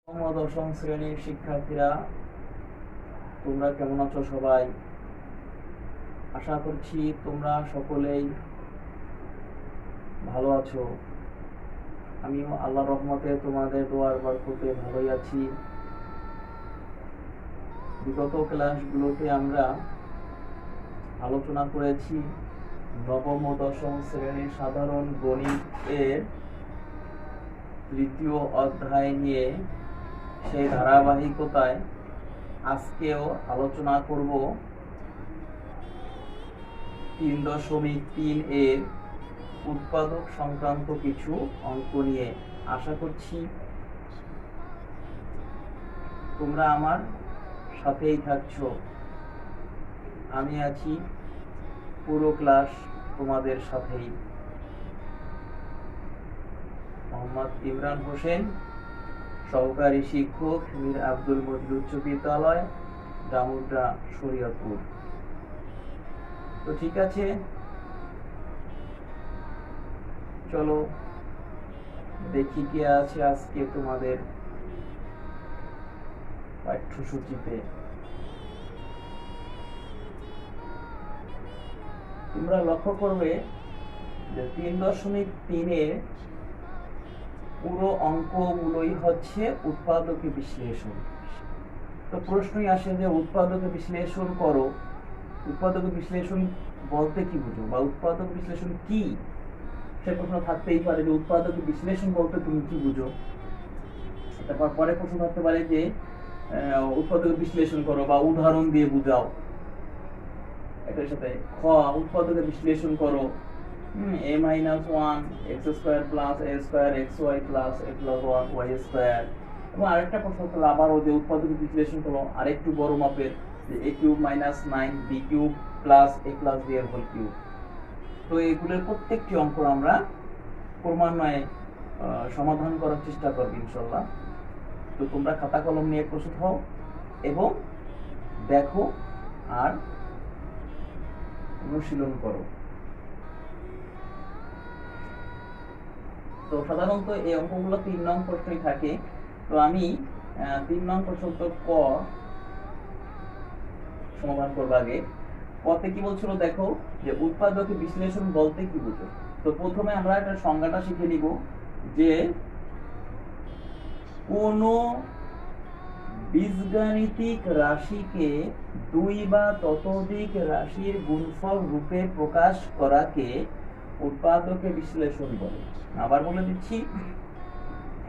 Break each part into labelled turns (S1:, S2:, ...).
S1: দশম শ্রেণীর শিক্ষার্থীরা, তোমরা কেমন আছো? সবাই আশা করছি তোমরা সকলেই ভালো আছো। আমিও আল্লাহর রহমতে তোমাদের দোয়ার বরকতে ভালোই আছি। বিগত ক্লাসগুলোতে আমরা আলোচনা করেছি নবম ও দশম শ্রেণীর সাধারণ গণিত এর তৃতীয় অধ্যায় নিয়ে। সেই ধারাবাহিকতায় আজকেও আলোচনা করব 3.3 এর উৎপাদক সংক্রান্ত কিছু অঙ্ক নিয়ে। আশা করছি তোমরা আমার সাথেই থাকছো। আমি আছি পুরো ক্লাস তোমাদের সাথেই। মোহাম্মদ ইমরান হোসেন, সহকারী শিক্ষক, মীর আব্দুল মজিদ উচ্চ বিদ্যালয়, ডামুড্ডা, শরীয়তপুর। তো ঠিক আছে, চলো দেখি কে আছে আজকে তোমাদের পাঠ্যসূচিতে। তোমরা লক্ষ্য করবে যে 3.3 পুরো অঙ্কগুলোই হচ্ছে উৎপাদকে বিশ্লেষণ। তো প্রশ্নই আসে যে উৎপাদকে বিশ্লেষণ করো। উৎপাদকে বিশ্লেষণ বলতে কি বুঝো, বা উৎপাদক বিশ্লেষণ কি? সে প্রশ্ন থাকতেই পারে যে উৎপাদকে বিশ্লেষণ বলতে তুমি কি বুঝো। তারপর পরে প্রশ্ন থাকতে পারে যে উৎপাদক বিশ্লেষণ করো বা উদাহরণ দিয়ে বুঝাও। এটার সাথে খ উৎপাদকে বিশ্লেষণ করো a-1 x² + a² xy + a+1 y²। এবং আরেকটা প্রশ্ন হলো আবারও যে উৎপাদকে বিশ্লেষণ করো আরেকটু বড় মাপের, যে a³ - 9 b³ + a+b এর হোল কিউব। তো এগুলোর প্রত্যেকটি অঙ্ক আমরা ক্রমান্বয়ে সমাধান করার চেষ্টা করব ইনশাআল্লাহ। তো তোমরা খাতা কলম নিয়ে প্রস্তুত হও এবং দেখো আর অনুশীলন করো। তো সাধারণত এই অঙ্কগুলো 3 নং প্রশ্নই থাকে। তো আমি 3 নং প্রশ্ন ক সমাধান করব। আগে কতে কি বলছিল দেখো, যে উৎপাদকে বিশ্লেষণ বলতে কি বুঝো। তো প্রথমে আমরা একটা সংজ্ঞাটা শিখে নিব যে কোন বীজগাণিতিক রাশিকে 2 বা ততোধিক রাশির গুণফল রূপে প্রকাশ করাকে উৎপাদকে বিশ্লেষণ বলে। আবার বলে দিচ্ছি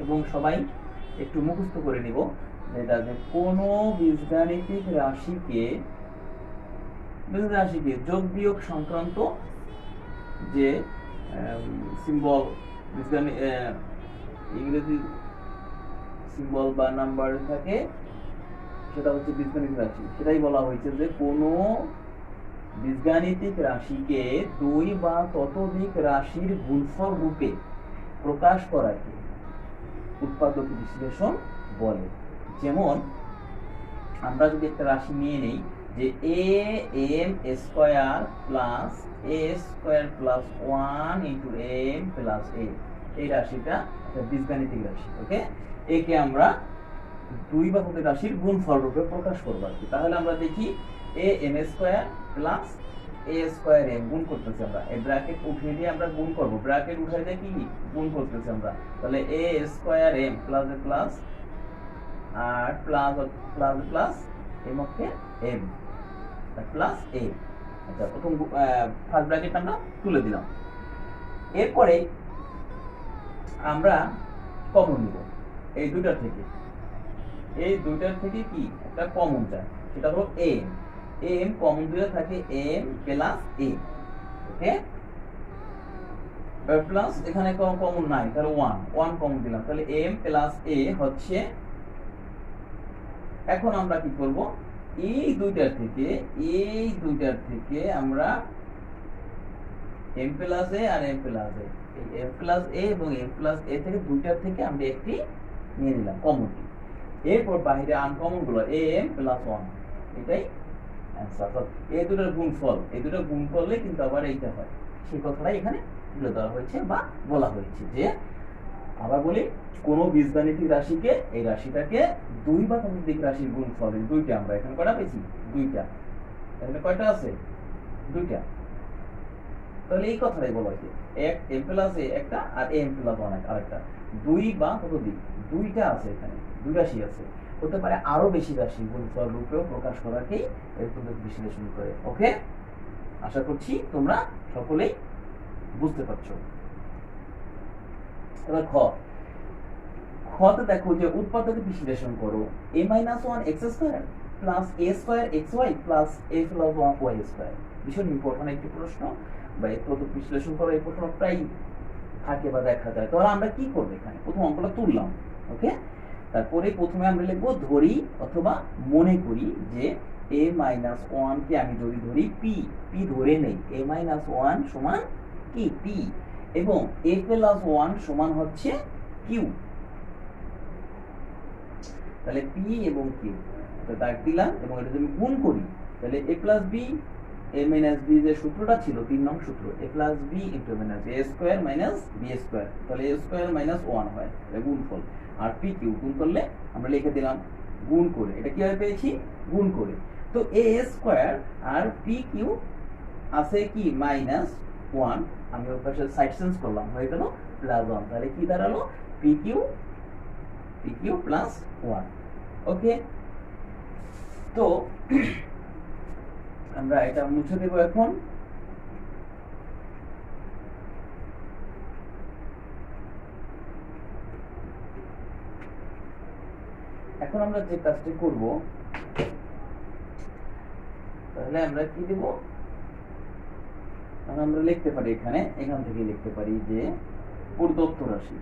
S1: এবং সবাই একটু মুখস্থ করে নিব, যেটা যে কোন বীজগাণিতিক রাশিকে যোগ বিয়োগ সংক্রান্ত যে সিম্বল, ইংরেজি সিম্বল বা নাম্বার থাকে, সেটা হচ্ছে বীজগাণিতিক রাশি। সেটাই বলা হয়েছে যে কোন বীজগাণিতিক রাশিকে 2 বা ততোধিক রাশির গুণফল রূপে প্রকাশ করাকে উৎপাদক বিশ্লেষণ বলে। যেমন আমরা যদি একটা রাশি নিয়ে নেই যে am² + a² + 1 * m + a, এই রাশিটা একটা বীজগাণিতিক রাশি। ওকে, একে আমরা 2 বা ততোধিক রাশির গুণফল রূপে প্রকাশ করব। তাহলে আমরা দেখি am² + a²m গুণ করতেছি আমরা। এই ব্র্যাকেট উঠিয়ে দিয়ে আমরা গুণ করব। ব্র্যাকেট উঠাই দিয়ে কি গুণ করতেছি আমরা। তাহলে a²m + আর plus m okay m plus a। আচ্ছা, প্রথম ফার্স্ট ব্র্যাকেট আমরা তুলে দিলাম। এরপরে আমরা কমন নিব এই দুইটার থেকে। এই দুইটার থেকে কি একটা কমন যায়, সেটা হলো am কমন দিলে থাকে m plus a। Okay, plus এখানে কমন নাই, তাহলে 1 কমন দিলাম, তাহলে m প্লাস a হচ্ছে। এখন আমরা কি করব, এই দুইটার থেকে আমরা m প্লাস a আর m প্লাস a, এই m প্লাস a এবং m প্লাস a থেকে দুইটার থেকে আমরা একটি নিয়ে নিলাম কমনটি। এরপর বাইরে আনকমন গুলো am প্লাস 1, এটাই অ্যান্সার। এই দুটোর গুণফল, এই দুটো গুণ করলে কিন্তু আবার এইটা হয়, সেই কথাটাই এখানে তুলে দেওয়া হয়েছে বা বলা হয়েছে যে আবার বলি, কোন বীজগাণিতিক রাশিকে, এই রাশিটাকে দুই বা ততোধিক রাশির গুণফল, দুইটা, আমরা এখানে কয়টা পেয়েছি? দুইটা। এখানে কয়টা আছে? দুইটা। তাহলে এই কথাটাই বলা হয়েছে, m প্লাস a একটা আর m প্লাস 1 আরেকটা, দুই বা ততোধিক, দুইটা আছে, এখানে দুই রাশি আছে, হতে পারে আরো বেশি রাশি গুণফল রূপেও প্রকাশ করাকেই এর পদ্ধতি বিশ্লেষণ করে। ওকে, আশা করছি তোমরা সকলেই বুঝতে পারছো। এবার খতে দেখো যে উৎপাদকে বিশ্লেষণ করো, a - 1 x² plus a² xy plus a plus 1 y²। ভীষণ ইম্পর্টেন্ট একটি প্রশ্ন, বা এই পদ্ধতি বিশ্লেষণ করো, এই প্রশ্ন প্রায় থাকে বা দেখা যায়। তাহলে আমরা কি করব? এখানে প্রথম অঙ্কটা তুললাম, ওকে। তারপরে প্রথমে আমরা লিখবো ধরি অথবা মনে করি যে a - 1 কে আমি যদি ধরি p ধরে নেই, a - 1 সমান কি? p, এবং a প্লাস 1 সমান হচ্ছে q। তাহলে p এবং q দাগ দিলাম, এবং এটা যদি গুণ করি তাহলে a plus b, a minus b যে সূত্রটা ছিল 3 নং সূত্র, a plus b into minus a square minus b square, তাহলে a স্কয়ার মাইনাস 1 হয়, এটা গুণফল। আর p q গুণ করলে আমরা লিখে দিলাম গুণ করে, এটা কিভাবে পেয়েছি? গুণ করে। তো a স্কয়ার আর p q আছে কি? মাইনাস 1, আমি ওর পাশে সাইড চেঞ্জ করলাম, হয়ে গেল প্লাস 1। তাহলে কি দাঁড়ালো? p q plus 1। ওকে, তো আমরা এটা মুছে দেব এখন। এখন আমরা যে কাজটি করব, তাহলে আমরা কি দেব? আমরা লিখতে পারি এখান থেকে লিখতে পারি যে প্রদত্ত রাশি,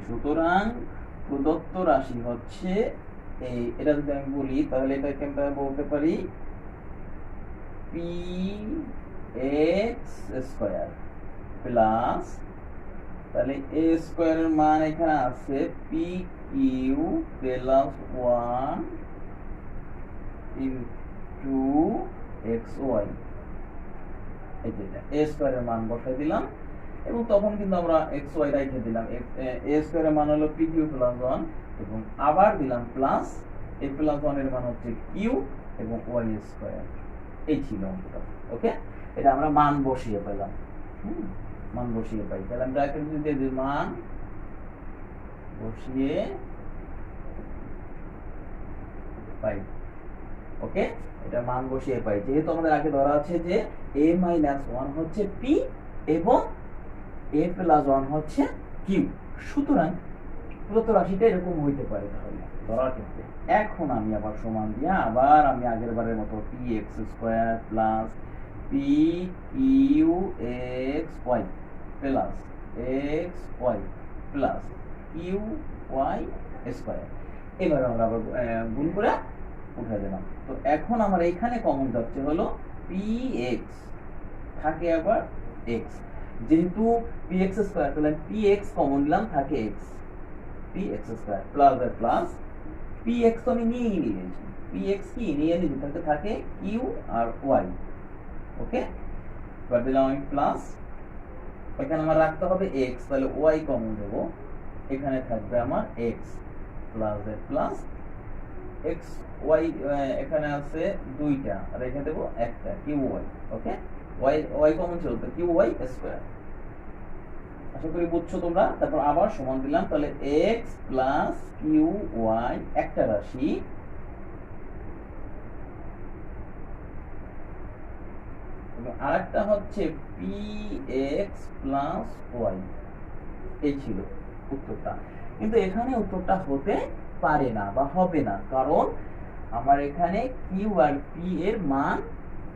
S1: সুতরাং প্রদত্ত রাশি হচ্ছে এই, এটা যদি আমি বলি তাহলে এটাকে আমরা বলতে পারি px² প্লাস, তাহলে a স্কয়ারের মান এখানে আছে pq প্লাস 1 ইনটু xy, এই যে a স্কয়ারের মান বসাই দিলাম, এবং তখন কিন্তু আমরা xy রেখে দিলাম, a স্কয়ারের মান হলো pq প্লাস 1, এবং আবার দিলাম প্লাস a প্লাস 1 এর মান হচ্ছে q এবং y স্কয়ার। এই ছিল অঙ্কটা। ওকে, এটা আমরা মান বসিয়ে পেলাম, মান বসিয়ে পাই। তাহলে আমরা ব্র্যাকেট দিয়ে দিই মান বসিয়ে পাই। ওকে, এটা মান বসিয়ে পাই, যেহেতু আমাদের আগে ধরা আছে যে a - 1 হচ্ছে p এবং a প্লাস 1 হচ্ছে q, সুতরাং প্রদত্ত রাশিটা এরকম হইতে পারে তাহলে ধরার ক্ষেত্রে। এখন আমি আবার সমান দিয়ে আবার আমি আগের বারের মতো px² plus pqxy plus xy plus qy², এবার আমরা আবার গুণ করে উঠে দিলাম। তো এখন আমার এখানে কমন যাচ্ছে হলো px, থাকে আবার x, যেহেতু px² তাহলে px কমন নিলাম, থাকে x, px² plus plus px তো আমি নিয়ে নিয়েছি, px কি নিয়ে নিয়েছি, তাহলে থাকে q আর y। ওকে, এবার দিলাম আমি প্লাস, এখানে আমার রাখতে হবে x, তাহলে y কমন দেব, এখানে থাকবে আমার x plus plus x y, এখানে আছে দুইটা, আর এখানে দেব একটা q y। ওকে, y কমন ছিল তো q y স্কয়ার, আশা করি বুঝছো তোমরা। তারপর আবার সমান দিলাম, তাহলে x প্লাস q y একটা রাশি, এবং আরেকটা হচ্ছে px প্লাস y। এই ছিল উত্তরটা, কিন্তু এখানে উত্তরটা হতে পারে না বা হবে না, কারণ আমার এখানে q আর p এর মান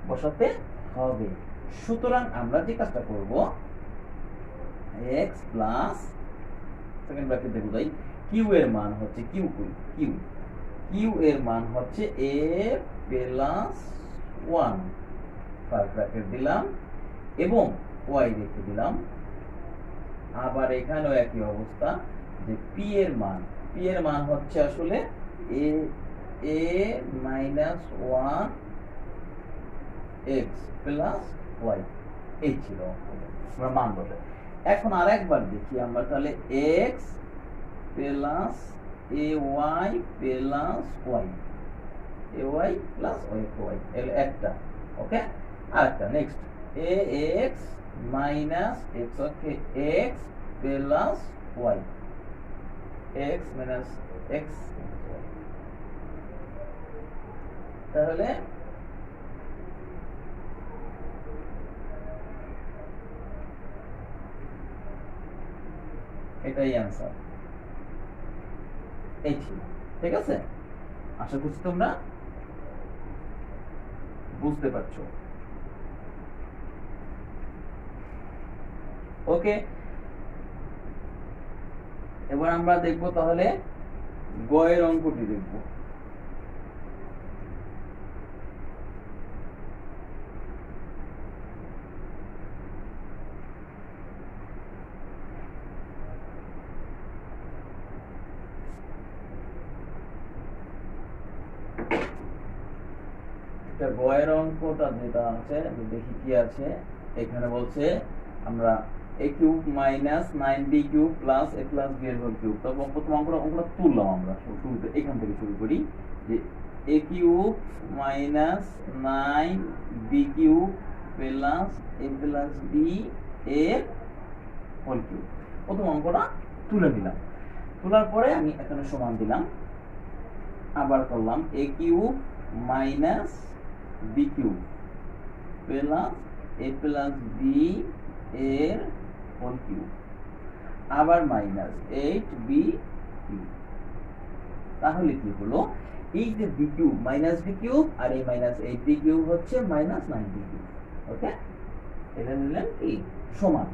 S1: বসাতে হবে। সুতরাং আমরা যে কাজটা করব, x প্লাস, সেকেন্ড ব্র্যাকেট দিয়ে বুঝাই, q এর মান হচ্ছে q এর মান হচ্ছে a প্লাস 1, ফার্স্ট ব্র্যাকেট দিলাম, এবং y রেখে দিলাম। আবার এখানেও একই অবস্থা, যে p এর মান হচ্ছে আসলে a - 1 এক্স প্লাস ওয়াই, এই ছিল আমরা মান বসে। এখন আরেকবার দেখি আমরা, তাহলে x plus a y plus y, a y plus y একটা, ওকে। আরেকটা next a x minus x, okay, x plus y, x minus x, তাহলে এটাই অ্যান্সার, এই ছিল। ঠিক আছে, আশা করছি তোমরা বুঝতে পারছো। ওকে, এবার আমরা দেখবো তাহলে গয়ের অঙ্কটি দেখবো। গয়ের অঙ্কটা যেটা আছে, দেখি কি আছে এখানে। বলছে আমরা a cube minus 9b cube plus a plus b এর হোল কিউব। তো প্রথম অঙ্কটা তুললাম আমরা, শুরুতে এখান থেকে শুরু করি, যে a cube minus 9b cube plus a plus b এর হোল কিউব। প্রথম অঙ্কটা তুলে নিলাম, তোলার পরে আমি এখানে সমান দিলাম, আবার করলাম a cube minus b cube plus a plus b এর হোল কিউব, আবার মাইনাস 8b কিউব। তাহলে কি হলো, এই যে b cube minus b cube আর এই মাইনাস 8b কিউব হচ্ছে মাইনাস 9b কিউব, ওকে। এটা নিলেন কি সমান।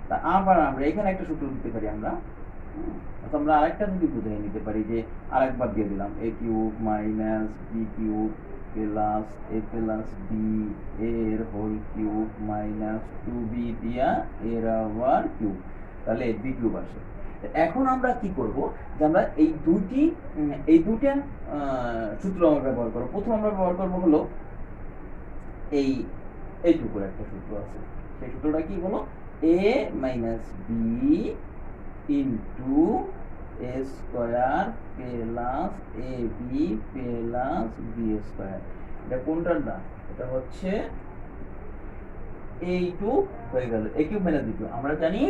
S1: তা আবার আমরা এখানে একটা সূত্র দিতে পারি আমরা, আমরা আরেকটা যদি বুঝিয়ে নিতে পারি, যে আরেকবার দিয়ে দিলাম a cube minus b cube plus a plus b এর হোল কিউব মাইনাস 2b দিয়া এর আবার কিউব, তাহলে b কিউব আসে। এখন আমরা কি করব, যে আমরা এই দুইটা সূত্র আমরা ব্যবহার করব। প্রথম আমরা ব্যবহার করব হলো এইটুকুর একটা সূত্র আছে, সেই সূত্রটা কি হলো, a minus b into a square plus ab plus b square. এটা কোনটার না, এটা হচ্ছে এইটু হয়ে গেল a cube minus b cube. আমরা জানি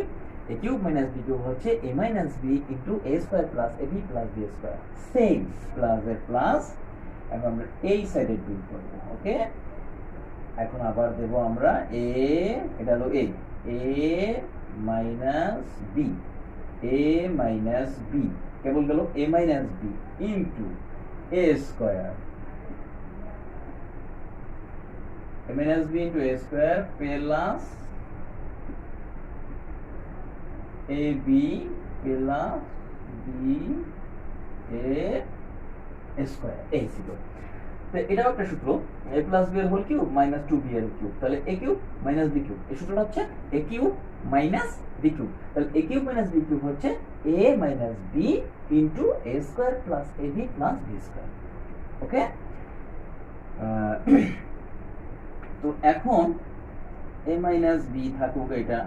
S1: a cube minus b cube হচ্ছে a minus b into a square plus ab plus b square, same plus এর প্লাস। এখন আমরা এই সাইডে ডুল করব, ওকে। এখন আবার দেব আমরা a, এটা হলো a minus b, a minus b কেবল গেল a minus b into a square, a minus b into a square plus ab plus b a square, এই ছিল। তো এটাও একটা সূত্র, a প্লাস b এর হোল কিউব মাইনাস 2b এর cube, তাহলে a cube minus b cube. এই সূত্রটা হচ্ছে a cube minus b cube, তাহলে a cube minus b cube হচ্ছে a minus b into a square plus ab plus b square, okay. তো এখন a minus b থাকুক, এটা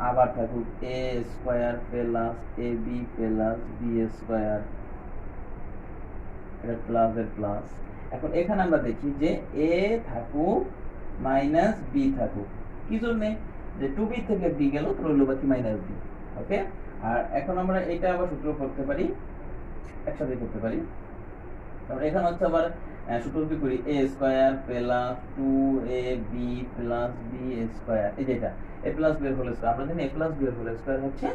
S1: আবার থাকুক a square plus ab plus b square, এটা plus এর প্লাস। এখন এখানে আমরা দেখি যে a থাকুক মাইনাস b থাকুক, কি জন্য, যে 2b থেকে b গেল, তো রইল বাকি মাইনাস b, ওকে। আর এখন আমরা এটা আবার সূত্র করতে পারি, একসাথে করতে পারি। তারপর এখানে হচ্ছে আবার সূত্র যদি করি a square plus 2ab plus b square, এই যেটা a প্লাস b এর হোল স্কয়ার, আমরা জানি a প্লাস b এর হোল স্কয়ার হচ্ছে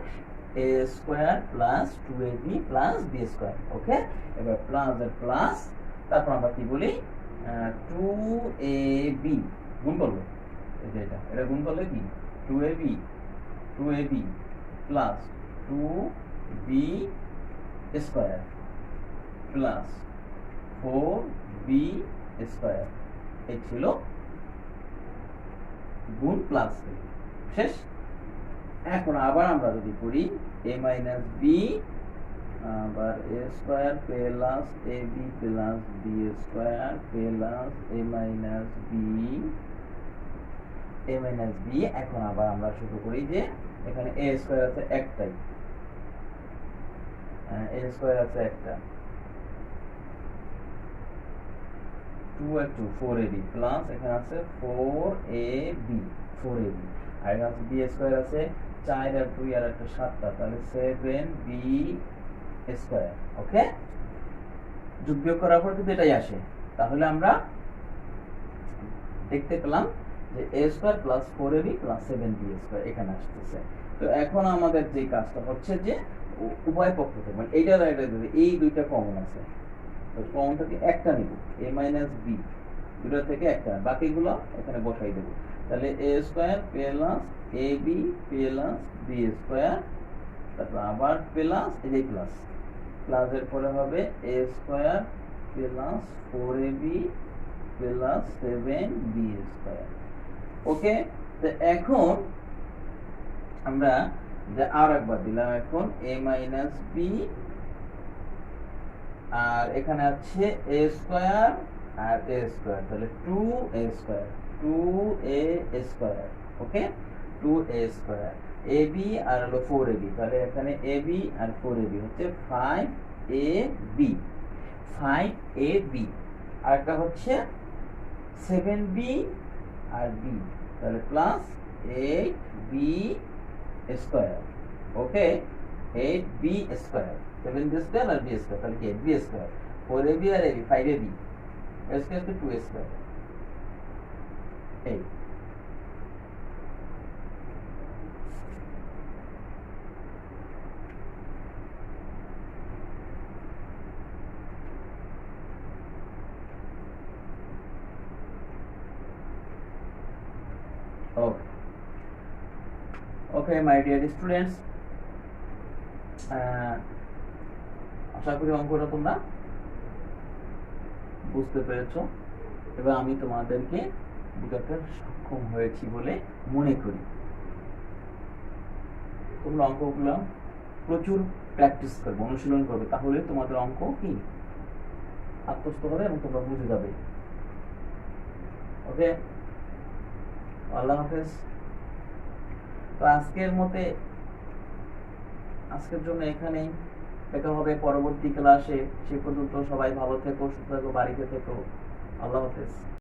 S1: a square plus 2ab plus b square, okay. এবার প্লাস এর প্লাস, তারপর আমরা কি বলি 2ab গুণ করব, এই যে এটা গুণ করলে কি 2ab plus 2b square plus 4b square, এই ছিল গুণ প্লাস শেষ। এখন আবার আমরা যদি করি a মাইনাস b আবার a square plus a b plus b square plus a minus b. এখন আবার আমরা শুরু করি যে এখানে এ স্কোয়ার আছে একটাই, এ স্কোয়ার আছে একটা, 2 4ab প্লাস এখানে আছে 4ab 4ab, আর এখানে আছে বি স্কোয়ার আছে 4 আর 2 আর একটা 7টা, তাহলে 7b স্কোয়ার। ওকে, যোগ বিয়োগ করার পর কিন্তু এটাই আসে। তাহলে আমরা দেখতে পেলাম যে a square plus 4ab plus 7b square এখানে আসতেছে। তো এখন আমাদের যে কাজটা হচ্ছে যে উভয় পক্ষ থেকে মানে এইটা আর এটা যদি এই দুইটা কমন আছে, তো কমন থেকে একটা নিব, a b দুটো থেকে একটা, বাকিগুলো এখানে বসাই দেব। তাহলে a square plus ab plus b square, তারপর আবার প্লাস এই প্লাস, প্লাসের পরে হবে a square plus 4ab plus 7b square. Okay, তো এখন আমরা যে আর একবার দিলাম এখন a মাইনাস b, আর এখানে আছে a স্কয়ার আর a স্কয়ার, তাহলে 2a square 2a square. Okay, 2a square ab আর হলো 4ab, তাহলে এখানে ab আর 4ab হচ্ছে 5ab, আর একটা হচ্ছে 7b আর b, তাহলে প্লাস 8b স্কয়ার। ওকে, 8b স্কয়ার, 7b স্কয়ার আর b স্কয়ার, তাহলে কি 8b স্কয়ার, 4ab আর ab 5ab স্কয়ার তো 2 স্কয়ার। এই ওকে ওকে মাই ডিয়ার স্টুডেন্টস, আশা করি অঙ্কটা তোমরা বুঝতে পেরেছো এবং আমি তোমাদেরকে বোঝাতে সক্ষম হয়েছি বলে মনে করি। তোমরা অঙ্কগুলো প্রচুর প্র্যাকটিস করবে, অনুশীলন করবে, তাহলে তোমাদের অঙ্ক কি আত্মস্থ হবে এবং তোমরা বুঝে যাবে। ওকে, আল্লাহ হাফেজ। তো আজকের জন্য এখানেই, দেখা হবে পরবর্তী ক্লাসে। সে পর্যন্ত সবাই ভালো থেকো, সুস্থ থেকো, বাড়িতে থেকো। আল্লাহ হাফেজ।